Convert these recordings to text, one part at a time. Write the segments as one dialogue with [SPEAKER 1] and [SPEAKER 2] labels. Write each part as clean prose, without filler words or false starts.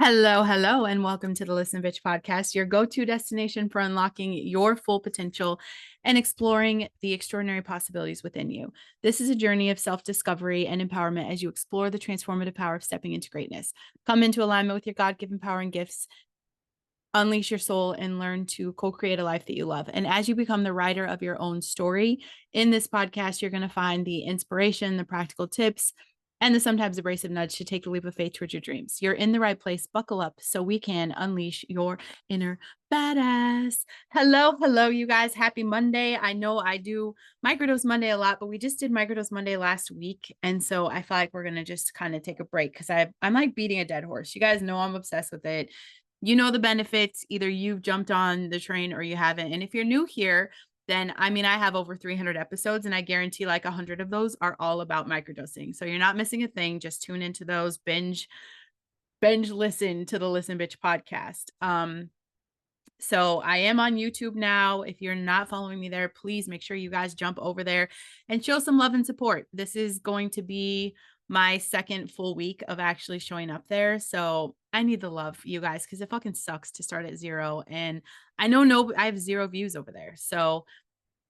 [SPEAKER 1] Hello, hello, and welcome to the Listen Bitch podcast, your go-to destination for unlocking your full potential and exploring the extraordinary possibilities within you. This is a journey of self-discovery and empowerment as you explore the transformative power of stepping into greatness. Come into alignment with your God-given power and gifts, unleash your soul, and learn to co-create a life that you love. And as you become the writer of your own story, in this podcast, you're going to find the inspiration, the practical tips, and the sometimes abrasive nudge to take the leap of faith towards your dreams. You're in the right place. Buckle up so we can unleash your inner badass. Hello, hello, you guys. Happy Monday. I know I do Microdose Monday a lot, but we just did Microdose Monday last week. And so I feel like we're going to just kind of take a break because I'm like beating a dead horse. You guys know I'm obsessed with it. You know the benefits. Either you've jumped on the train or you haven't. And if you're new here, then I have over 300 episodes and I guarantee like 100 of those are all about microdosing. So you're not missing a thing. Just tune into those, binge listen to the Listen Bitch podcast. So I am on YouTube now. If you're not following me there, please make sure you guys jump over there and show some love and support. This is going to be my second full week of actually showing up there. So I need the love, you guys, because it fucking sucks to start at zero. And I know I have 0 views over there. So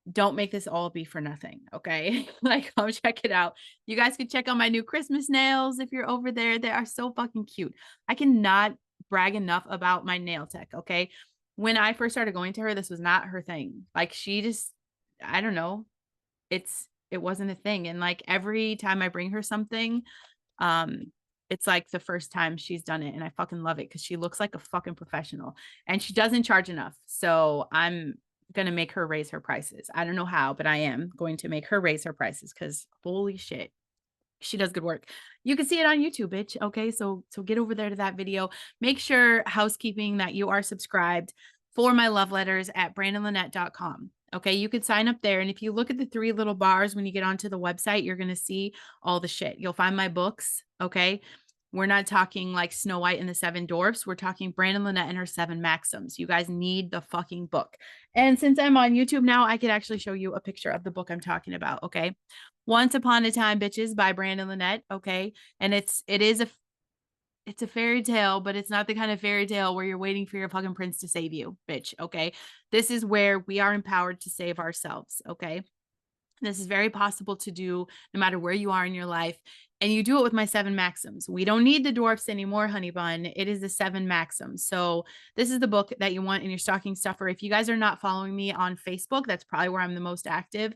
[SPEAKER 1] don't make this all be for nothing. Okay. Like, come check it out. You guys can check out my new Christmas nails if you're over there. They are so fucking cute. I cannot brag enough about my nail tech. Okay. When I first started going to her, this was not her thing. Like, she just, I don't know. It wasn't a thing. And like every time I bring her something, it's like the first time she's done it. And I fucking love it because she looks like a fucking professional and she doesn't charge enough. So I'm going to make her raise her prices. I don't know how, but I am going to make her raise her prices because holy shit, she does good work. You can see it on YouTube, bitch. Okay. So get over there to that video. Make sure, housekeeping, that you are subscribed for my love letters at brandonlynette.com. Okay. You could sign up there. And if you look at the 3 little bars when you get onto the website, you're going to see all the shit. You'll find my books. Okay. We're not talking like Snow White and the 7 Dwarfs. We're talking Brandon Lynette and her 7 Maxims. You guys need the fucking book. And since I'm on YouTube now, I could actually show you a picture of the book I'm talking about. Okay. Once Upon a Time, Bitches by Brandon Lynette. Okay. And it's a fairy tale, but it's not the kind of fairy tale where you're waiting for your fucking prince to save you, bitch. Okay. This is where we are empowered to save ourselves. Okay. This is very possible to do no matter where you are in your life. And you do it with my 7 Maxims. We don't need the dwarfs anymore, honey bun. It is the 7 Maxims. So this is the book that you want in your stocking stuffer. If you guys are not following me on Facebook, that's probably where I'm the most active.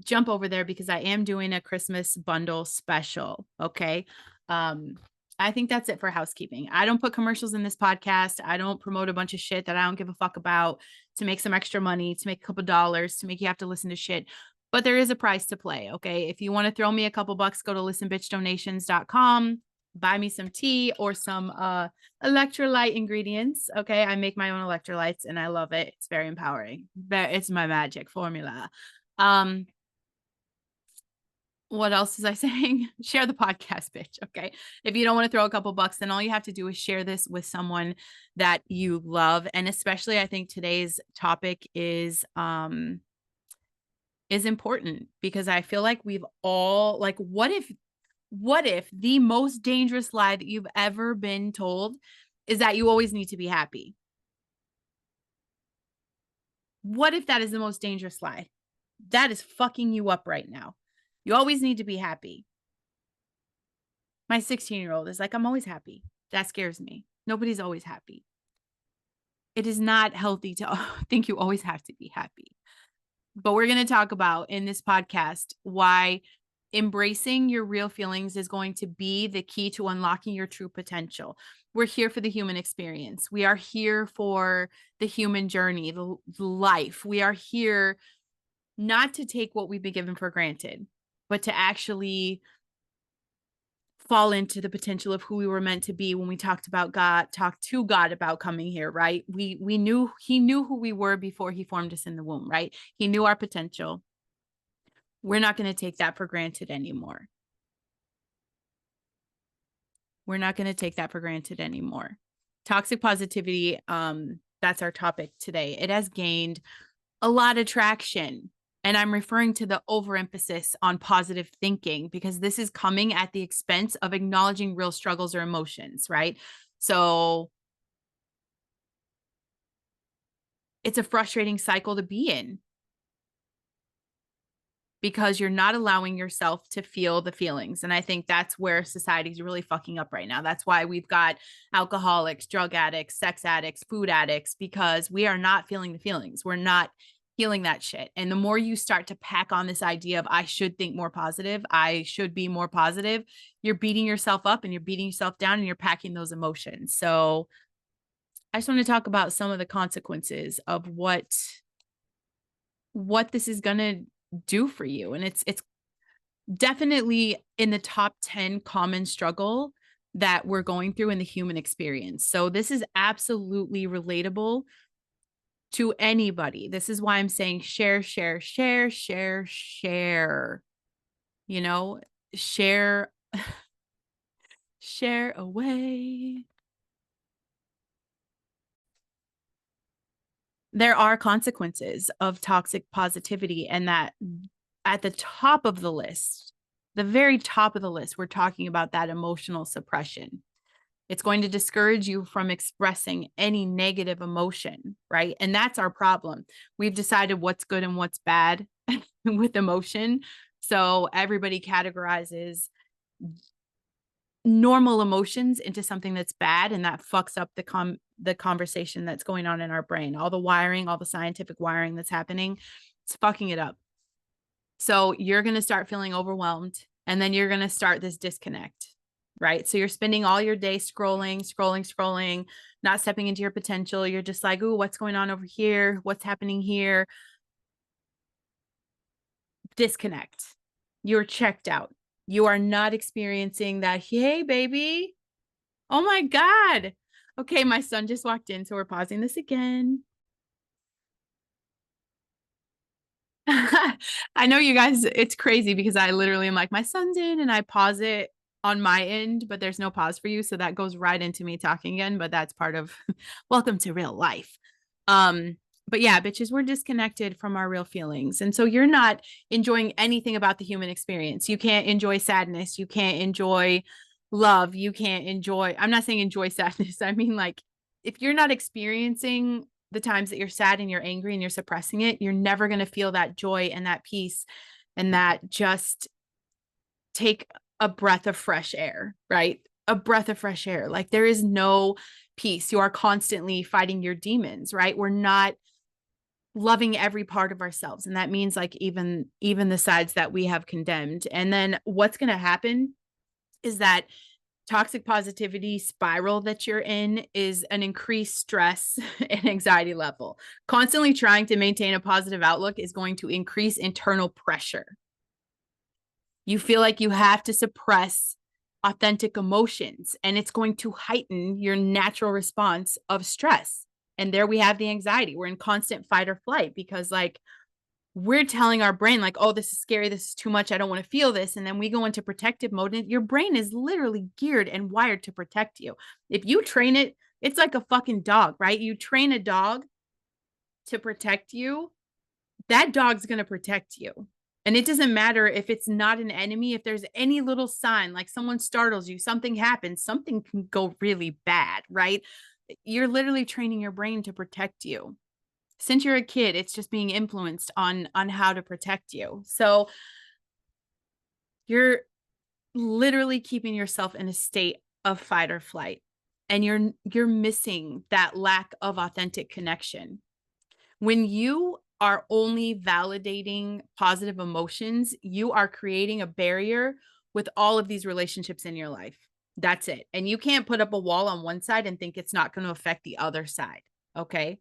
[SPEAKER 1] Jump over there because I am doing a Christmas bundle special. Okay. I think that's it for housekeeping. I don't put commercials in this podcast. I don't promote a bunch of shit that I don't give a fuck about to make some extra money, to make a couple dollars, to make you have to listen to shit. But there is a price to play. Okay. If you want to throw me a couple bucks, go to listenbitchdonations.com, buy me some tea or some electrolyte ingredients. Okay. I make my own electrolytes and I love it. It's very empowering. It's my magic formula. What else is I saying? Share the podcast, bitch. Okay. If you don't want to throw a couple bucks, then all you have to do is share this with someone that you love. And especially I think today's topic is important because I feel like we've all like, what if the most dangerous lie that you've ever been told is that you always need to be happy? What if that is the most dangerous lie? That is fucking you up right now. You always need to be happy. My 16-year-old is like, I'm always happy. That scares me. Nobody's always happy. It is not healthy to think you always have to be happy. But we're going to talk about in this podcast why embracing your real feelings is going to be the key to unlocking your true potential. We're here for the human experience. We are here for the human journey, the life. We are here not to take what we've been given for granted, but to actually fall into the potential of who we were meant to be. When we talked to God about coming here, right? He knew who we were before he formed us in the womb, right? He knew our potential. We're not going to take that for granted anymore. We're not going to take that for granted anymore. Toxic positivity, that's our topic today. It has gained a lot of traction. And I'm referring to the overemphasis on positive thinking because this is coming at the expense of acknowledging real struggles or emotions, right? So it's a frustrating cycle to be in because you're not allowing yourself to feel the feelings. And I think that's where society's really fucking up right now. That's why we've got alcoholics, drug addicts, sex addicts, food addicts, because we are not feeling the feelings. We're not feeling that shit. And the more you start to pack on this idea of I should think more positive, I should be more positive, you're beating yourself up and you're beating yourself down and you're packing those emotions. So I just want to talk about some of the consequences of what this is going to do for you. And it's definitely in the top 10 common struggle that we're going through in the human experience. So this is absolutely relatable to anybody. This is why I'm saying share, share, share, share, share. You know, share, share away. There are consequences of toxic positivity, and that at the top of the list, the very top of the list, we're talking about that emotional suppression. It's going to discourage you from expressing any negative emotion, right? And that's our problem. We've decided what's good and what's bad with emotion. So everybody categorizes normal emotions into something that's bad, and that fucks up the conversation that's going on in our brain. All the wiring, all the scientific wiring that's happening, it's fucking it up. So you're going to start feeling overwhelmed, and then you're going to start this disconnect, right? So you're spending all your day scrolling, not stepping into your potential. You're just like, ooh, what's going on over here? What's happening here? Disconnect. You're checked out. You are not experiencing that, hey, baby. Oh my God. Okay, my son just walked in, so we're pausing this again. I know you guys, it's crazy because I literally am like, my son's in, and I pause it on my end, but there's no pause for you. So that goes right into me talking again, but that's part of welcome to real life. But yeah, bitches, we're disconnected from our real feelings. And so you're not enjoying anything about the human experience. You can't enjoy sadness. You can't enjoy love. You can't enjoy, I'm not saying enjoy sadness. I mean, like, if you're not experiencing the times that you're sad and you're angry and you're suppressing it, you're never going to feel that joy and that peace and that just take a breath of fresh air, right? A breath of fresh air. Like, there is no peace. You are constantly fighting your demons, right? We're not loving every part of ourselves. And that means like even the sides that we have condemned. And then what's going to happen is that toxic positivity spiral that you're in is an increased stress and anxiety level. Constantly trying to maintain a positive outlook is going to increase internal pressure. You feel like you have to suppress authentic emotions, and it's going to heighten your natural response of stress. And there we have the anxiety. We're in constant fight or flight because, like, we're telling our brain, like, oh, this is scary, this is too much, I don't want to feel this. And then we go into protective mode, and your brain is literally geared and wired to protect you. If you train it, it's like a fucking dog, right? You train a dog to protect you, that dog's going to protect you. And it doesn't matter if it's not an enemy. If there's any little sign, like someone startles you, something happens, something can go really bad, right? You're literally training your brain to protect you. Since you're a kid, it's just being influenced on how to protect you. So you're literally keeping yourself in a state of fight or flight, and you're missing that lack of authentic connection. When you are only validating positive emotions, you are creating a barrier with all of these relationships in your life. That's it. And you can't put up a wall on one side and think it's not going to affect the other side. Okay.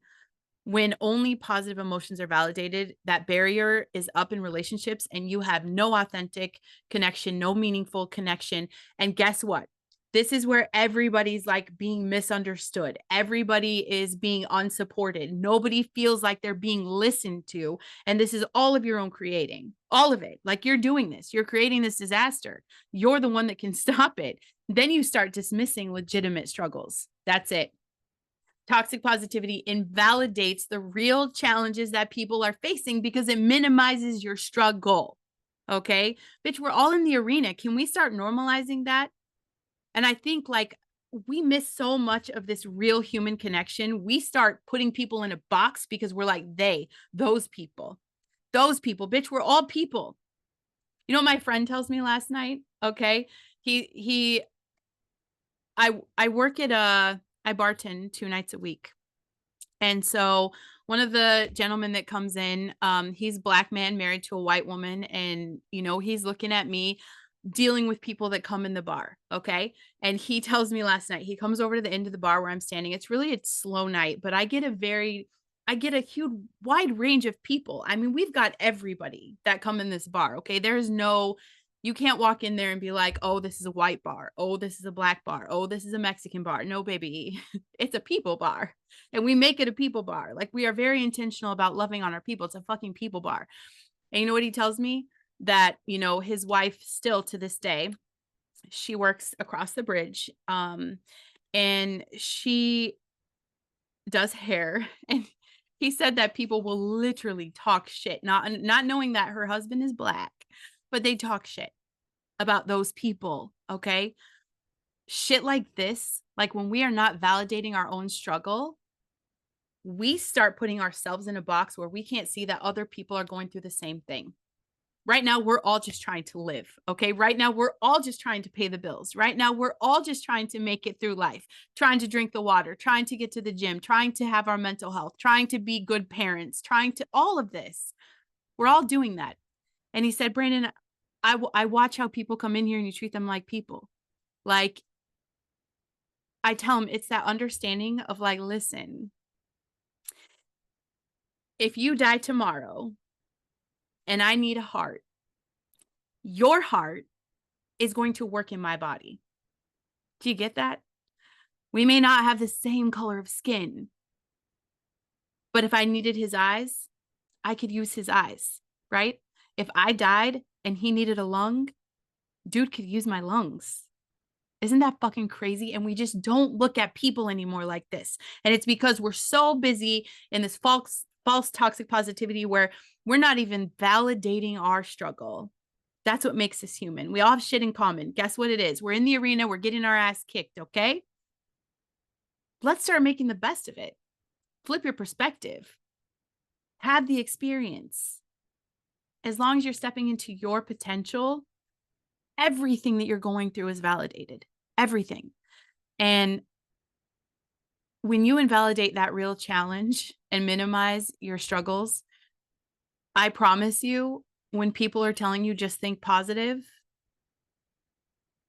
[SPEAKER 1] When only positive emotions are validated, that barrier is up in relationships, and you have no authentic connection, no meaningful connection. And guess what? This is where everybody's like being misunderstood. Everybody is being unsupported. Nobody feels like they're being listened to. And this is all of your own creating, all of it. Like, you're doing this, you're creating this disaster. You're the one that can stop it. Then you start dismissing legitimate struggles. That's it. Toxic positivity invalidates the real challenges that people are facing because it minimizes your struggle. Okay, bitch, we're all in the arena. Can we start normalizing that? And I think, like, we miss so much of this real human connection. We start putting people in a box because we're like, those people, bitch, we're all people. You know what my friend tells me last night? Okay. I work at I bartend 2 nights a week. And so one of the gentlemen that comes in, he's a Black man married to a white woman. And, you know, he's looking at me dealing with people that come in the bar. Okay. And he tells me last night, he comes over to the end of the bar where I'm standing. It's really a slow night, but I get a huge wide range of people. I mean, we've got everybody that come in this bar. Okay. You can't walk in there and be like, oh, this is a white bar. Oh, this is a Black bar. Oh, this is a Mexican bar. No, baby. It's a people bar. And we make it a people bar. Like, we are very intentional about loving on our people. It's a fucking people bar. And you know what he tells me? That, you know, his wife still to this day, she works across the bridge. And she does hair. And he said that people will literally talk shit, not knowing that her husband is Black, but they talk shit about those people. Okay. Shit like this, like when we are not validating our own struggle, we start putting ourselves in a box where we can't see that other people are going through the same thing. Right now, we're all just trying to live. Okay. Right now, we're all just trying to pay the bills. Right now, we're all just trying to make it through life, trying to drink the water, trying to get to the gym, trying to have our mental health, trying to be good parents, trying to all of this. We're all doing that. And he said, Brandon, I watch how people come in here and you treat them like people. Like, I tell him it's that understanding of like, listen, if you die tomorrow and I need a heart, your heart is going to work in my body. Do you get that? We may not have the same color of skin, but if I needed his eyes, I could use his eyes, right? If I died and he needed a lung, dude could use my lungs. Isn't that fucking crazy? And we just don't look at people anymore like this. And it's because we're so busy in this false toxic positivity where we're not even validating our struggle. That's what makes us human. We all have shit in common. Guess what it is? We're in the arena. We're getting our ass kicked. Okay. Let's start making the best of it. Flip your perspective. Have the experience. As long as you're stepping into your potential, everything that you're going through is validated. Everything. And when you invalidate that real challenge and minimize your struggles, I promise you, when people are telling you just think positive,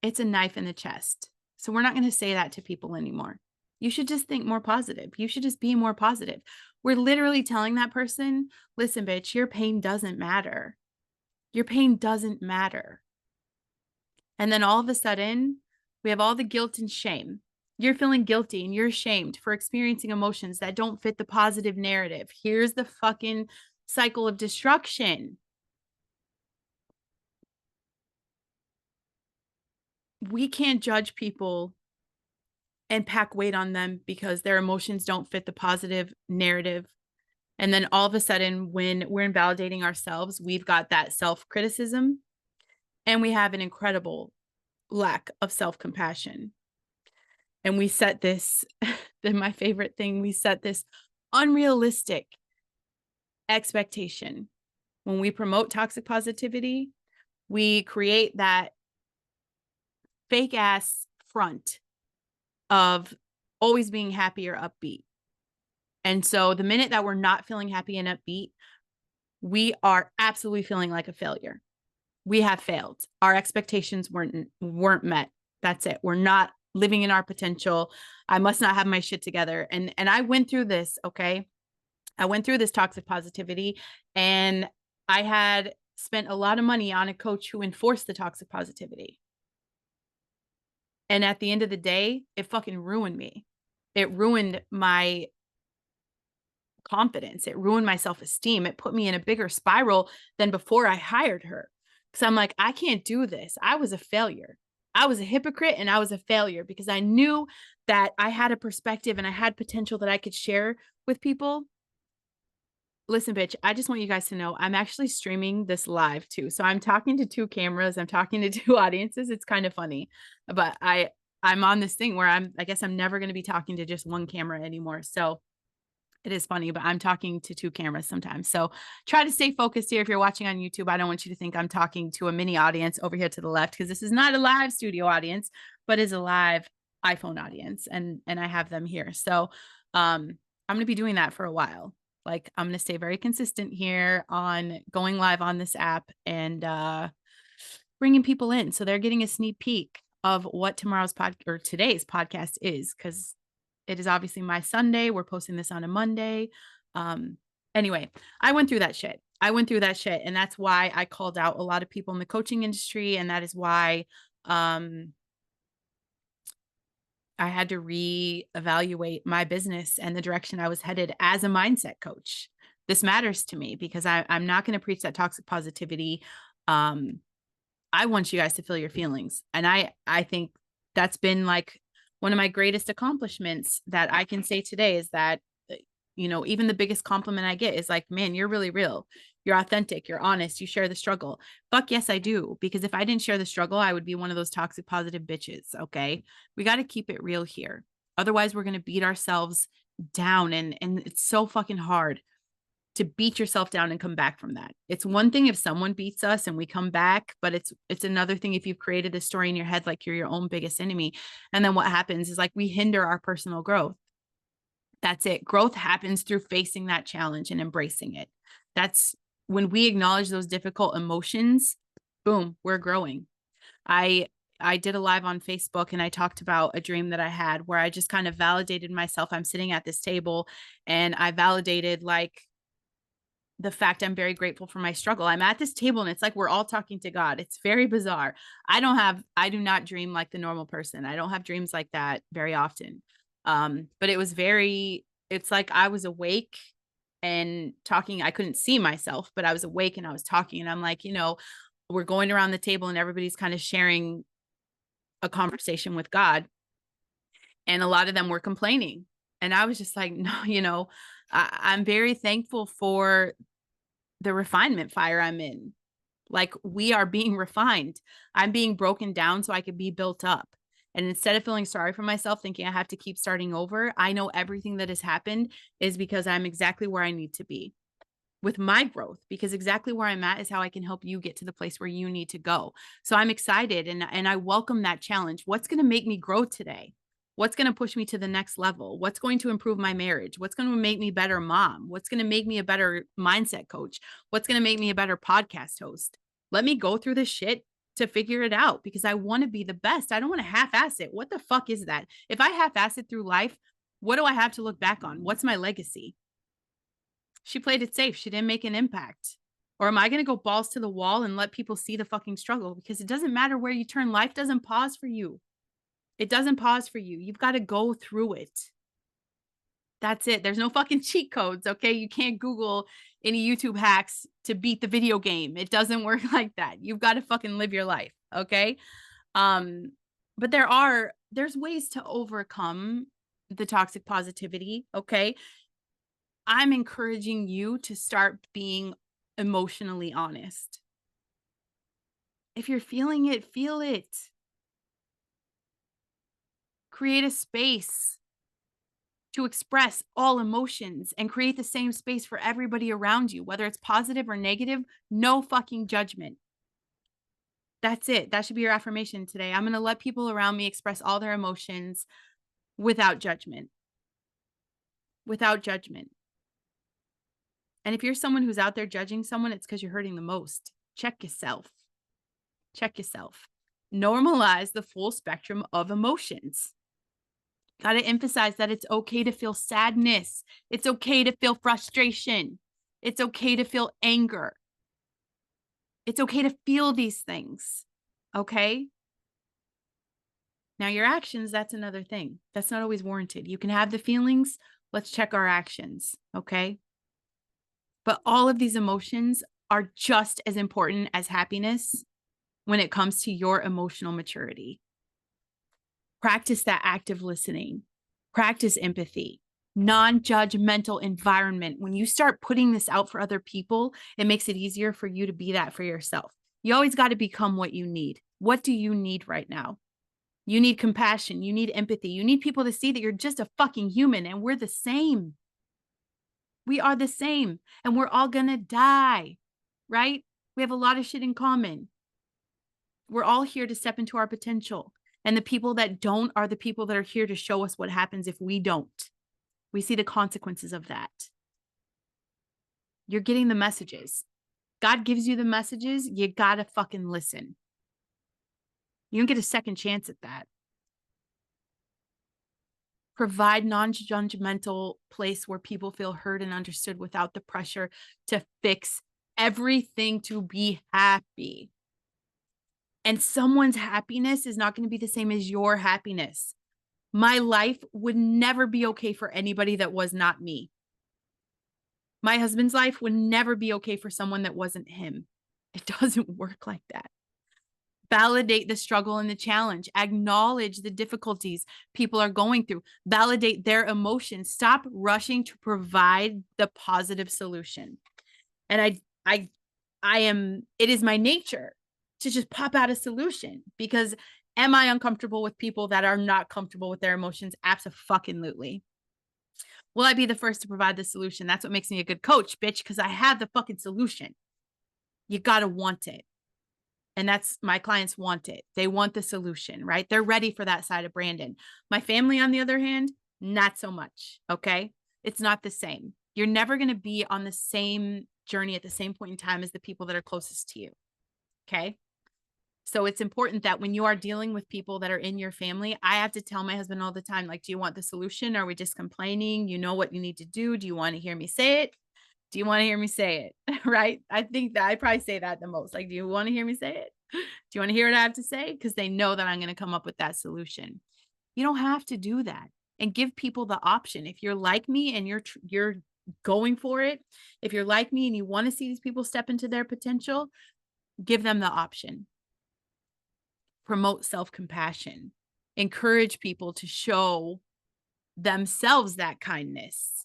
[SPEAKER 1] it's a knife in the chest. So we're not going to say that to people anymore. You should just think more positive. You should just be more positive. We're literally telling that person, listen, bitch, your pain doesn't matter. Your pain doesn't matter. And then all of a sudden, we have all the guilt and shame. You're feeling guilty and you're ashamed for experiencing emotions that don't fit the positive narrative. Here's the fucking cycle of destruction. We can't judge people and pack weight on them because their emotions don't fit the positive narrative. And then all of a sudden, when we're invalidating ourselves, we've got that self-criticism and we have an incredible lack of self-compassion. And we set this, then my favorite thing, we set this unrealistic expectation. When we promote toxic positivity, we create that fake ass front of always being happy or upbeat. And so the minute that we're not feeling happy and upbeat, we are absolutely feeling like a failure. We have failed. Our expectations weren't met. That's it. We're not living in our potential. I must not have my shit together. And I went through this, okay? I went through this toxic positivity and I had spent a lot of money on a coach who enforced the toxic positivity. And at the end of the day, it fucking ruined me. It ruined my confidence. It ruined my self-esteem. It put me in a bigger spiral than before I hired her. Because I'm like, I can't do this. I was a failure. I was a hypocrite and I was a failure because I knew that I had a perspective and I had potential that I could share with people. Listen, bitch, I just want you guys to know I'm actually streaming this live too. So I'm talking to two cameras. I'm talking to two audiences. It's kind of funny, but I'm on this thing where I guess I'm never going to be talking to just one camera anymore. So it is funny, but I'm talking to two cameras sometimes. So try to stay focused here. If you're watching on YouTube, I don't want you to think I'm talking to a mini audience over here to the left, because this is not a live studio audience, but is a live iPhone audience. And I have them here. So I'm going to be doing that for a while. Like, I'm going to stay very consistent here on going live on this app and bringing people in. So they're getting a sneak peek of what today's podcast is, because it is obviously my Sunday. We're posting this on a Monday. Anyway, I went through that shit. And that's why I called out a lot of people in the coaching industry. And that is why I had to reevaluate my business and the direction I was headed as a mindset coach. This matters to me because I'm not going to preach that toxic positivity. I want you guys to feel your feelings. And I think that's been like one of my greatest accomplishments that I can say today, is that, even the biggest compliment I get is like, man, you're really real. You're authentic. You're honest. You share the struggle. Fuck yes, I do. Because if I didn't share the struggle, I would be one of those toxic positive bitches. Okay. We got to keep it real here. Otherwise, we're going to beat ourselves down. And it's so fucking hard to beat yourself down and come back from that. It's one thing if someone beats us and we come back, but it's another thing if you've created a story in your head like you're your own biggest enemy. And then what happens is, like, we hinder our personal growth. That's it. Growth happens through facing that challenge and embracing it. That's when we acknowledge those difficult emotions, boom, we're growing. I did a live on Facebook and I talked about a dream that I had where I just kind of validated myself. I'm sitting at this table and I validated, like, the fact I'm very grateful for my struggle. I'm at this table and it's like we're all talking to God. It's very bizarre. I do not dream like the normal person. I don't have dreams like that very often. But it's like I was awake and talking. I couldn't see myself, but I was awake and I was talking. And I'm like, we're going around the table and everybody's kind of sharing a conversation with God. And a lot of them were complaining. And I was just like, no, I'm very thankful for the refinement fire I'm in. Like, we are being refined. I'm being broken down so I could be built up. And instead of feeling sorry for myself, thinking I have to keep starting over, I know everything that has happened is because I'm exactly where I need to be with my growth, because exactly where I'm at is how I can help you get to the place where you need to go. So I'm excited and I welcome that challenge. What's going to make me grow today? What's going to push me to the next level? What's going to improve my marriage? What's going to make me a better mom? What's going to make me a better mindset coach? What's going to make me a better podcast host? Let me go through this shit to figure it out, because I want to be the best. I don't want to half-ass it. What the fuck is that? If I half-ass it through life, what do I have to look back on? What's my legacy? She played it safe. She didn't make an impact. Or am I going to go balls to the wall and let people see the fucking struggle? Because it doesn't matter where you turn. Life doesn't pause for you. It doesn't pause for you. You've got to go through it. That's it. There's no fucking cheat codes, okay? You can't Google any YouTube hacks to beat the video game. It doesn't work like that. You've got to fucking live your life, okay? But there's ways to overcome the toxic positivity, okay? I'm encouraging you to start being emotionally honest. If you're feeling it, feel it. Create a space to express all emotions and create the same space for everybody around you, whether it's positive or negative. No fucking judgment. That's it. That should be your affirmation today. I'm going to let people around me express all their emotions without judgment. Without judgment. And if you're someone who's out there judging someone, it's because you're hurting the most. Check yourself. Check yourself. Normalize the full spectrum of emotions. Got to emphasize that it's okay to feel sadness. It's okay to feel frustration. It's okay to feel anger. It's okay to feel these things. Okay? Now, your actions, that's another thing. That's not always warranted. You can have the feelings. Let's check our actions. Okay? But all of these emotions are just as important as happiness when it comes to your emotional maturity. Practice that active listening. Practice empathy. Non-judgmental environment. When you start putting this out for other people, it makes it easier for you to be that for yourself. You always got to become what you need. What do you need right now? You need compassion. You need empathy. You need people to see that you're just a fucking human and we're the same. We are the same and we're all gonna die, right? We have a lot of shit in common. We're all here to step into our potential. And the people that don't are the people that are here to show us what happens if we don't. We see the consequences of that. You're getting the messages. God gives you the messages. You gotta fucking listen. You don't get a second chance at that. Provide non-judgmental place where people feel heard and understood without the pressure to fix everything to be happy. And someone's happiness is not going to be the same as your happiness. My life would never be okay for anybody that was not me. My husband's life would never be okay for someone that wasn't him. It doesn't work like that. Validate the struggle and the challenge. Acknowledge the difficulties people are going through. Validate their emotions. Stop rushing to provide the positive solution. And it is my nature to just pop out a solution, because am I uncomfortable with people that are not comfortable with their emotions? Abso-fucking-lutely. Will I be the first to provide the solution? That's what makes me a good coach, bitch, because I have the fucking solution. You got to want it. And that's, my clients want it. They want the solution, right? They're ready for that side of Brandon. My family, on the other hand, not so much. Okay. It's not the same. You're never going to be on the same journey at the same point in time as the people that are closest to you. Okay. So it's important that when you are dealing with people that are in your family, I have to tell my husband all the time, like, do you want the solution? Are we just complaining? You know what you need to do? Do you want to hear me say it? Do you want to hear me say it? Right? I think that I probably say that the most. Like, do you want to hear me say it? Do you want to hear what I have to say? Because they know that I'm going to come up with that solution. You don't have to do that. And give people the option. If you're like me and you're going for it, if you're like me and you want to see these people step into their potential, give them the option. Promote self-compassion. Encourage people to show themselves that kindness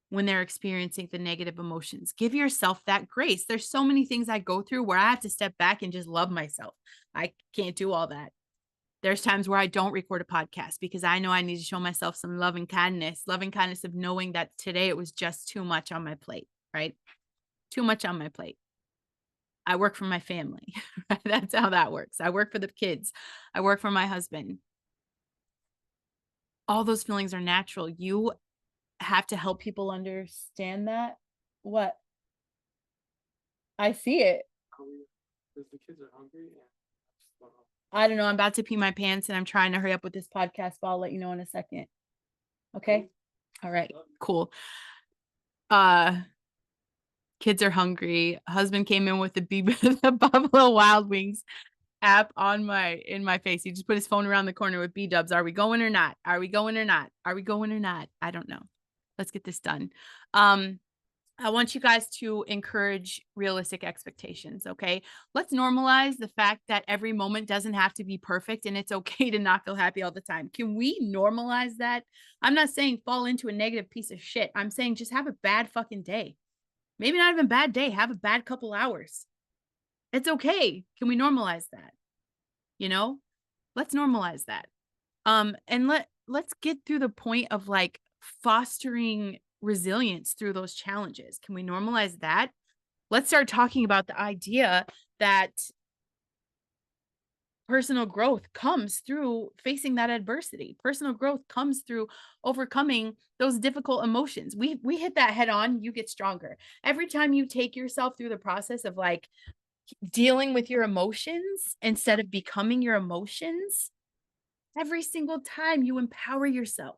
[SPEAKER 1] when they're experiencing the negative emotions. Give yourself that grace. There's so many things I go through where I have to step back and just love myself. I can't do all that. There's times where I don't record a podcast because I know I need to show myself some loving kindness of knowing that today it was just too much on my plate, right? Too much on my plate. I work for my family. That's how that works. I work for the kids. I work for my husband. All those feelings are natural. You have to help people understand that. What? I see it.
[SPEAKER 2] Because the kids are hungry.
[SPEAKER 1] I don't know. I'm about to pee my pants and I'm trying to hurry up with this podcast, but I'll let you know in a second. Okay. All right. Cool. Kids are hungry. Husband came in with the Buffalo Wild Wings app in my face. He just put his phone around the corner with B-dubs. Are we going or not? Are we going or not? Are we going or not? I don't know. Let's get this done. I want you guys to encourage realistic expectations. Okay. Let's normalize the fact that every moment doesn't have to be perfect and it's okay to not feel happy all the time. Can we normalize that? I'm not saying fall into a negative piece of shit. I'm saying just have a bad fucking day. Maybe not even a bad day. Have a bad couple hours. It's okay. Can we normalize that? You know, let's normalize that. And let's get through the point of like fostering resilience through those challenges. Can we normalize that? Let's start talking about the idea that personal growth comes through facing that adversity. Personal growth comes through overcoming those difficult emotions. We hit that head on, you get stronger. Every time you take yourself through the process of like dealing with your emotions instead of becoming your emotions, every single time you empower yourself.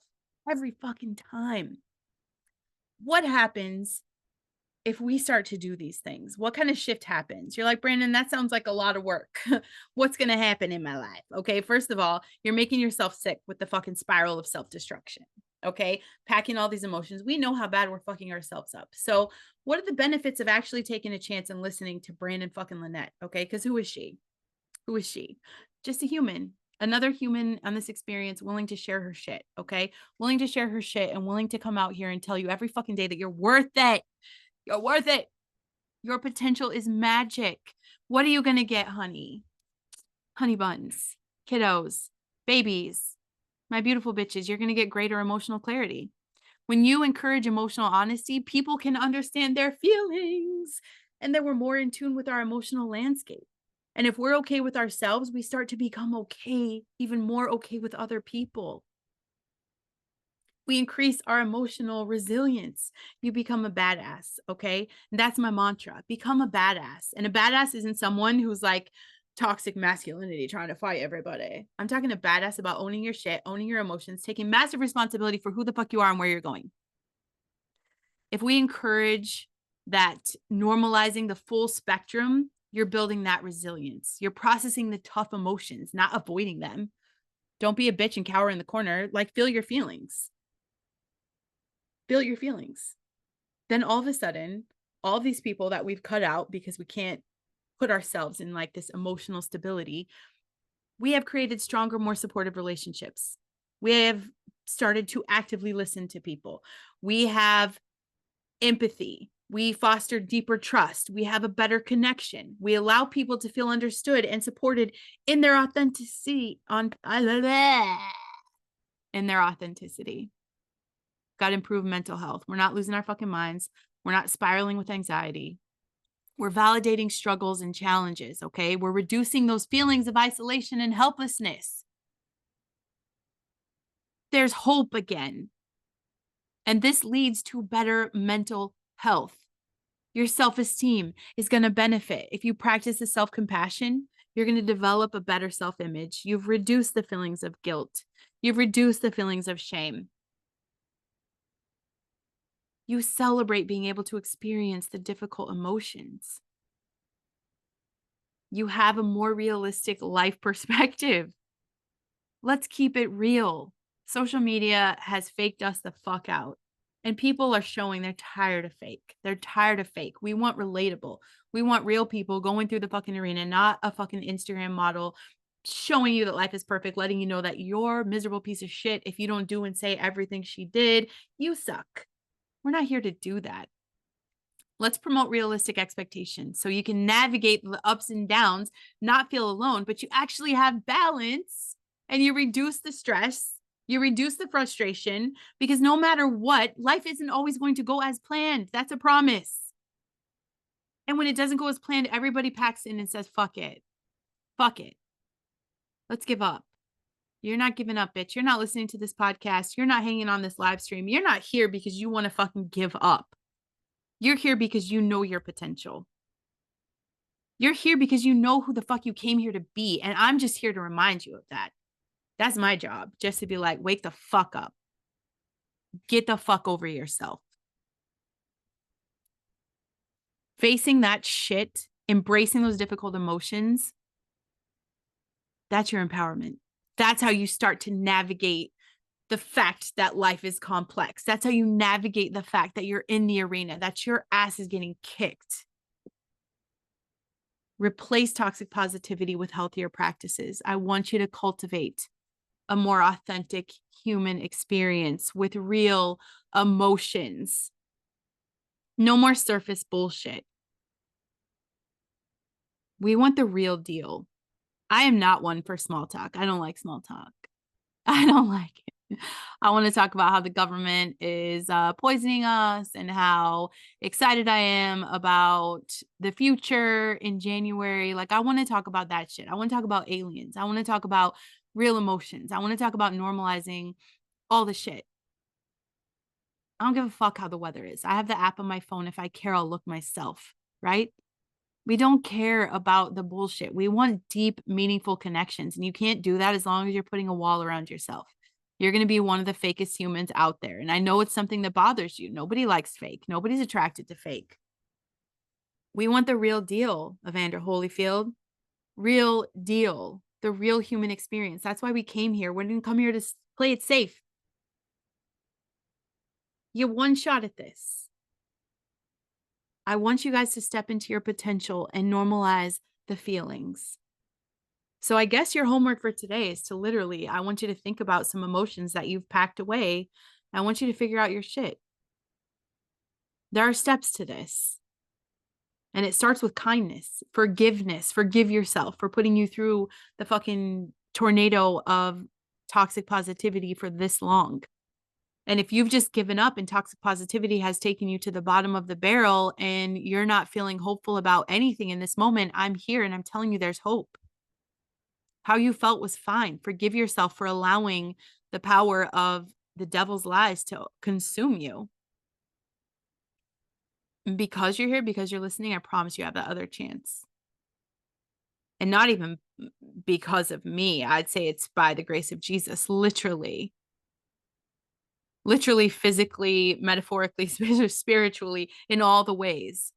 [SPEAKER 1] Every fucking time. What happens if we start to do these things? What kind of shift happens? You're like, Brandon, that sounds like a lot of work. What's going to happen in my life? Okay. First of all, you're making yourself sick with the fucking spiral of self-destruction. Okay. Packing all these emotions. We know how bad we're fucking ourselves up. So what are the benefits of actually taking a chance and listening to Brandon fucking Lynette? Okay. Because who is she? Who is she? Just a human. Another human on this experience willing to share her shit. Okay. Willing to share her shit and willing to come out here and tell you every fucking day that you're worth it. You're worth it. Your potential is magic. What are you going to get, honey? Honey buns, kiddos. Babies, my beautiful bitches, you're going to get greater emotional clarity. When you encourage emotional honesty, people can understand their feelings and that we're more in tune with our emotional landscape. And if we're okay with ourselves, we start to become okay, even more okay with other people. We increase our emotional resilience. You become a badass, okay? And that's my mantra. Become a badass. And a badass isn't someone who's like toxic masculinity trying to fight everybody. I'm talking a badass about owning your shit, owning your emotions, taking massive responsibility for who the fuck you are and where you're going. If we encourage that normalizing the full spectrum, you're building that resilience. You're processing the tough emotions, not avoiding them. Don't be a bitch and cower in the corner. Like, feel your feelings. Feel your feelings. Then all of a sudden, all these people that we've cut out because we can't put ourselves in like this emotional stability, we have created stronger, more supportive relationships. We have started to actively listen to people. We have empathy. We foster deeper trust. We have a better connection. We allow people to feel understood and supported in their authenticity. In their authenticity. Got to improve mental health. We're not losing our fucking minds. We're not spiraling with anxiety. We're validating struggles and challenges, okay? We're reducing those feelings of isolation and helplessness. There's hope again. And this leads to better mental health. Your self-esteem is going to benefit. If you practice the self-compassion, you're going to develop a better self-image. You've reduced the feelings of guilt. You've reduced the feelings of shame. You celebrate being able to experience the difficult emotions. You have a more realistic life perspective. Let's keep it real. Social media has faked us the fuck out. And people are showing they're tired of fake. They're tired of fake. We want relatable. We want real people going through the fucking arena, not a fucking Instagram model showing you that life is perfect, letting you know that you're a miserable piece of shit if you don't do and say everything she did. You suck. We're not here to do that. Let's promote realistic expectations so you can navigate the ups and downs, not feel alone, but you actually have balance and you reduce the stress, you reduce the frustration, because no matter what, life isn't always going to go as planned. That's a promise. And when it doesn't go as planned, everybody packs in and says, fuck it. Fuck it. Let's give up. You're not giving up, bitch. You're not listening to this podcast. You're not hanging on this live stream. You're not here because you want to fucking give up. You're here because you know your potential. You're here because you know who the fuck you came here to be. And I'm just here to remind you of that. That's my job, just to be like, wake the fuck up. Get the fuck over yourself. Facing that shit, embracing those difficult emotions, that's your empowerment. That's how you start to navigate the fact that life is complex. That's how you navigate the fact that you're in the arena, that your ass is getting kicked. Replace toxic positivity with healthier practices. I want you to cultivate a more authentic human experience with real emotions. No more surface bullshit. We want the real deal. I am not one for small talk. I don't like small talk. I don't like it. I want to talk about how the government is poisoning us and how excited I am about the future in January. Like, I want to talk about that shit. I want to talk about aliens. I want to talk about real emotions. I want to talk about normalizing all the shit. I don't give a fuck how the weather is. I have the app on my phone. If I care, I'll look myself, right? We don't care about the bullshit. We want deep, meaningful connections. And you can't do that as long as you're putting a wall around yourself. You're going to be one of the fakest humans out there. And I know it's something that bothers you. Nobody likes fake. Nobody's attracted to fake. We want the real deal, Evander Holyfield. Real deal. The real human experience. That's why we came here. We didn't come here to play it safe. You have one shot at this. I want you guys to step into your potential and normalize the feelings. So I guess your homework for today is to literally, I want you to think about some emotions that you've packed away. I want you to figure out your shit. There are steps to this. And it starts with kindness, forgiveness. Forgive yourself for putting you through the fucking tornado of toxic positivity for this long. And if you've just given up and toxic positivity has taken you to the bottom of the barrel and you're not feeling hopeful about anything in this moment, I'm here and I'm telling you there's hope. How you felt was fine. Forgive yourself for allowing the power of the devil's lies to consume you. And because you're here, because you're listening, I promise you have that other chance. And not even because of me. I'd say it's by the grace of Jesus, literally. Literally, physically, metaphorically, spiritually, in all the ways.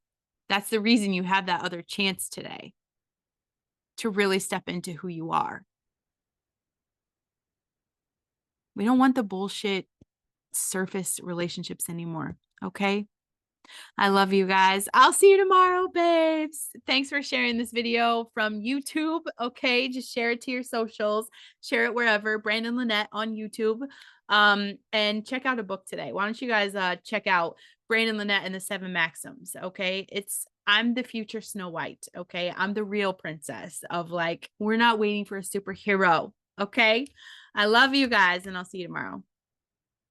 [SPEAKER 1] That's the reason you have that other chance today to really step into who you are. We don't want the bullshit surface relationships anymore. Okay. I love you guys. I'll see you tomorrow, babes. Thanks for sharing this video from YouTube. Okay. Just share it to your socials, share it wherever. Brandon Lynette on YouTube. And check out a book today. Why don't you guys check out Brandon Lynette and the Seven Maxims? Okay. I'm the future Snow White. Okay. I'm the real princess of like, we're not waiting for a superhero. Okay. I love you guys and I'll see you tomorrow.